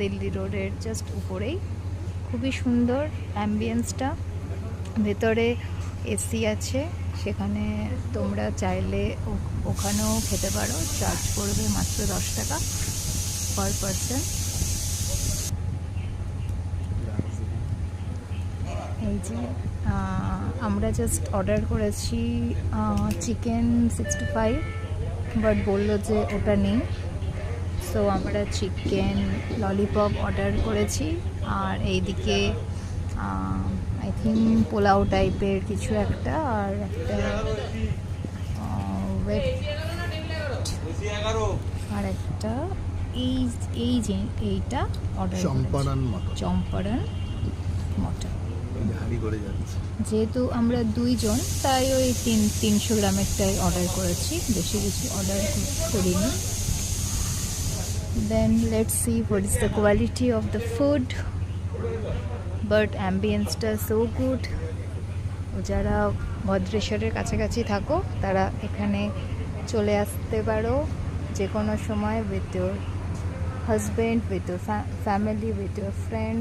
দিল্লি রোডের জাস্ট উপরেই। খুবই সুন্দর অ্যাম্বিয়েন্সটা, ভেতরে এসি আছে, সেখানে তোমরা চাইলে ওখানেও খেতে পারো। চার্জ করবে মাত্র 10 টাকা পার পারসন। এই যে আমরা জাস্ট অর্ডার করেছি চিকেন 65, বাট বললো যে ওটা নেই। সো আমরা চিকেন ললিপপ অর্ডার করেছি। আর এইদিকে আই থিঙ্ক পোলাও টাইপের কিছু একটা, আর একটা আর একটা এই যে এইটা অর্ডার চম্পারন মটন। যেহেতু আমরা 2 জন, তাই ওই 300 গ্রামেরটাই অর্ডার করেছি, বেশি কিছু অর্ডার করিনি। Then let's see what is the quality of the food, but ambience টা so good. যারা ভদ্রেশ্বরের কাছাকাছি থাকো তারা এখানে চলে আসতে পারো যে কোনো সময়, with your husband, with your family, with your friends.